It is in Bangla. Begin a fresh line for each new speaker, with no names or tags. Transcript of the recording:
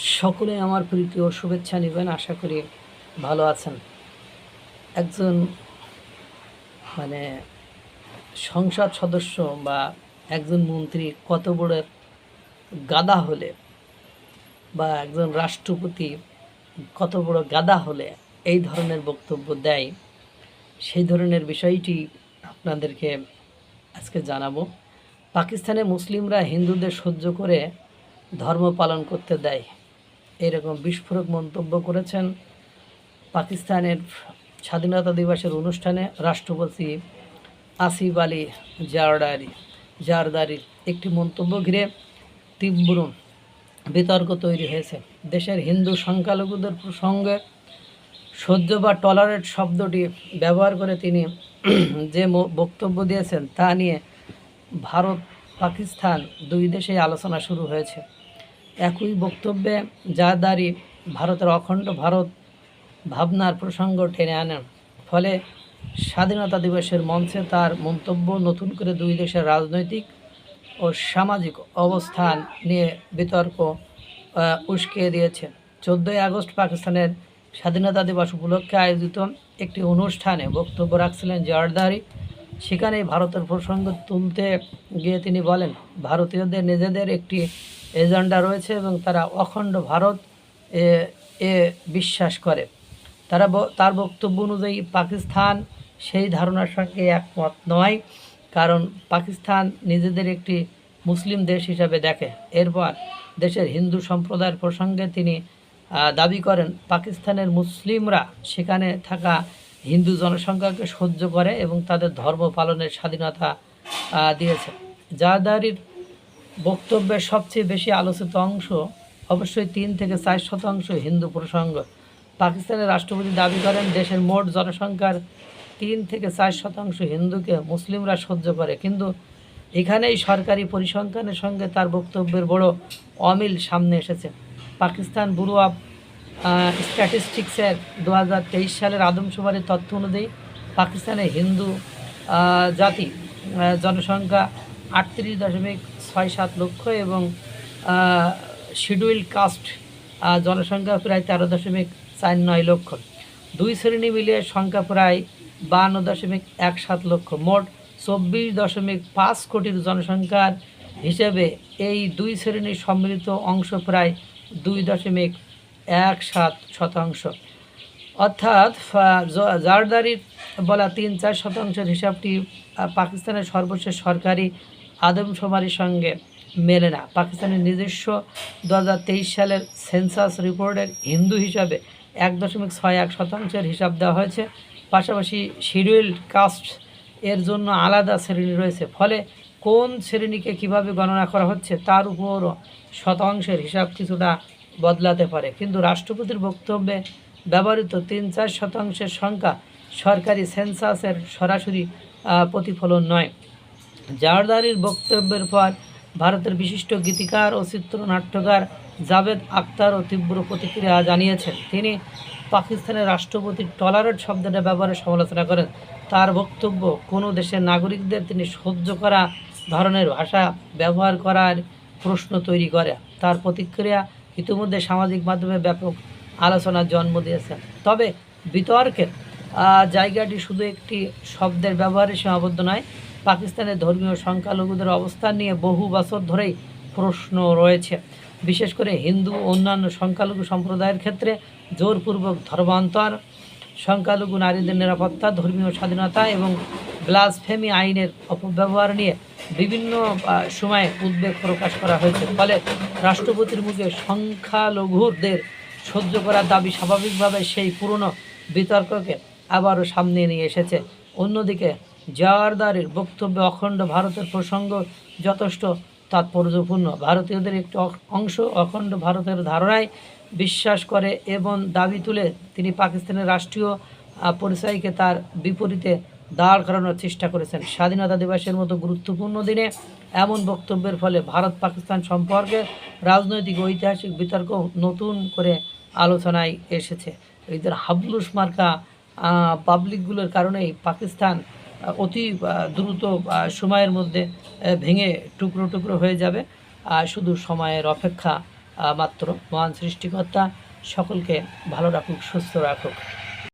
সকলে আমার প্রীতি ও শুভেচ্ছা নেবেন। আশা করি ভালো আছেন। একজন মানে সংসদ সদস্য বা একজন মন্ত্রী কত বড় গাধা হলে বা একজন রাষ্ট্রপতি কত বড় গাধা হলে এই ধরনের বক্তব্য দেয়, সেই ধরনের বিষয়টি আপনাদেরকে আজকে জানাবো। পাকিস্তানে মুসলিমরা হিন্দুদের সহ্য করে ধর্ম পালন করতে দেয়, এরকম বিস্ফোরক মন্তব্য করেছেন পাকিস্তানের স্বাধীনতা দিবসের অনুষ্ঠানে রাষ্ট্রপতি আসিফ আলী জারদারির একটি মন্তব্য ঘিরে তীব্র বিতর্ক তৈরি হয়েছে। দেশের হিন্দু সংখ্যালঘুদের প্রসঙ্গে সহ্য বা টলারেট শব্দটি ব্যবহার করে তিনি যে বক্তব্য দিয়েছেন তা নিয়ে ভারত পাকিস্তান দুই দেশেই আলোচনা শুরু হয়েছে। একই বক্তব্যে জারদারি ভারতের অখণ্ড ভারত ভাবনার প্রসঙ্গ টেনে আনেন। ফলে স্বাধীনতা দিবসের মঞ্চে তার মন্তব্য নতুন করে দুই দেশের রাজনৈতিক ও সামাজিক অবস্থান নিয়ে বিতর্ক উস্কিয়ে দিয়েছে। 14ই আগস্ট পাকিস্তানের স্বাধীনতা দিবস উপলক্ষে আয়োজিত একটি অনুষ্ঠানে বক্তব্য রাখছিলেন জারদারি। সেখানেই ভারতের প্রসঙ্গ তুলতে গিয়ে তিনি বলেন, ভারতীয়দের নিজেদের একটি এজেন্ডা রয়েছে এবং তারা অখণ্ড ভারত এ বিশ্বাস করে। তার বক্তব্য অনুযায়ী পাকিস্তান সেই ধারণার সঙ্গে একমত নয়, কারণ পাকিস্তান নিজেদের একটি মুসলিম দেশ হিসাবে দেখে। এরপর দেশের হিন্দু সম্প্রদায়ের প্রসঙ্গে তিনি দাবি করেন পাকিস্তানের মুসলিমরা সেখানে থাকা হিন্দু জনসংখ্যাকে সহ্য করে এবং তাদের ধর্ম পালনের স্বাধীনতা দিয়েছে। জারদারির বক্তব্যের সবচেয়ে বেশি আলোচিত অংশ অবশ্যই 3 থেকে 4% হিন্দু প্রসঙ্গ। পাকিস্তানের রাষ্ট্রপতি দাবি করেন দেশের মোট জনসংখ্যার 3 থেকে 4% হিন্দুকে মুসলিমরা সহ্য করে, কিন্তু এখানেই সরকারি পরিসংখ্যানের সঙ্গে তার বক্তব্যের বড় অমিল সামনে এসেছে। পাকিস্তান ব্যুরো অফ স্ট্যাটিস্টিক্সের 2023 সালের আদমশুমারির তথ্য অনুযায়ী পাকিস্তানের হিন্দু জাতি জনসংখ্যা 38.67 লক্ষ এবং শিডিউল কাস্ট জনসংখ্যা প্রায় 13.49 লক্ষ। দুই শ্রেণী মিলিয়ে সংখ্যা প্রায় 52.17 লক্ষ। মোট 24.5 কোটির জনসংখ্যার হিসেবে এই দুই শ্রেণীর সম্মিলিত অংশ প্রায় 2.17%। অর্থাৎ জারদারির বলা 3-4% হিসাবটি পাকিস্তানের সর্বশেষ সরকারি আদমশুমারির সঙ্গে মেলে না। পাকিস্তানের নিজস্ব 2023 সালের সেন্সাস রিপোর্টের হিন্দু হিসাবে 1.61% হিসাব দেওয়া হয়েছে। পাশাপাশি শিডিউল্ড কাস্ট এর জন্য আলাদা শ্রেণী রয়েছে। ফলে কোন শ্রেণীকে কিভাবে গণনা করা হচ্ছে তার উপরও শতাংশের হিসাব কিছুটা বদলাতে পারে, কিন্তু রাষ্ট্রপতির বক্তব্যে ব্যবহৃত 3-4% সংখ্যা সরকারি সেন্সাসের সরাসরি প্রতিফলন নয়। জারদারির বক্তব্যের পর ভারতের বিশিষ্ট গীতিকার ও চিত্রনাট্যকার জাভেদ আখতারও তীব্র প্রতিক্রিয়া জানিয়েছেন। তিনি পাকিস্তানের রাষ্ট্রপতির টলারেট শব্দটা ব্যবহারের সমালোচনা করেন। তার বক্তব্য, কোনো দেশের নাগরিকদের তিনি সহ্য করা ধরনের ভাষা ব্যবহার করার প্রশ্ন তৈরি করে। তার প্রতিক্রিয়া ইতিমধ্যে সামাজিক মাধ্যমে ব্যাপক আলোচনার জন্ম দিয়েছে। তবে বিতর্কের জায়গাটি শুধু একটি শব্দের ব্যবহারে সীমাবদ্ধ নয়। পাকিস্তানের ধর্মীয় সংখ্যালঘুদের অবস্থান নিয়ে বহু বছর ধরেই প্রশ্ন রয়েছে। বিশেষ করে হিন্দু ও অন্যান্য সংখ্যালঘু সম্প্রদায়ের ক্ষেত্রে জোরপূর্বক ধর্মান্তর, সংখ্যালঘু নারীদের নিরাপত্তা, ধর্মীয় স্বাধীনতা এবং ব্লাসফেমি আইনের অপব্যবহার নিয়ে বিভিন্ন সময়ে উদ্বেগ প্রকাশ করা হয়েছে। ফলে রাষ্ট্রপতির মুখে সংখ্যালঘুদের সহ্য করার দাবি স্বাভাবিকভাবে সেই পুরনো বিতর্ককে আবারও সামনে নিয়ে এসেছে। অন্যদিকে জারদারির বক্তব্যে অখণ্ড ভারতের প্রসঙ্গ যথেষ্ট তাৎপর্যপূর্ণ। ভারতীয়দের একটি অংশ অখণ্ড ভারতের ধারণায় বিশ্বাস করে এবং দাবি তুলে তিনি পাকিস্তানের রাষ্ট্রীয় পরিচয়কে তার বিপরীতে দাঁড় করানোর চেষ্টা করেছেন। স্বাধীনতা দিবসের মতো গুরুত্বপূর্ণ দিনে এমন বক্তব্যের ফলে ভারত পাকিস্তান সম্পর্কে রাজনৈতিক ও ঐতিহাসিক বিতর্ক নতুন করে আলোচনায় এসেছে। এদের হাবলুস মার্কা পাবলিকগুলোর কারণেই পাকিস্তান অতি দ্রুত সময়ের মধ্যে ভেঙে টুকরো টুকরো হয়ে যাবে। শুধু সময়ের অপেক্ষা মাত্র। মহান সৃষ্টিকর্তা সকলকে ভালো রাখুক, সুস্থ রাখুক।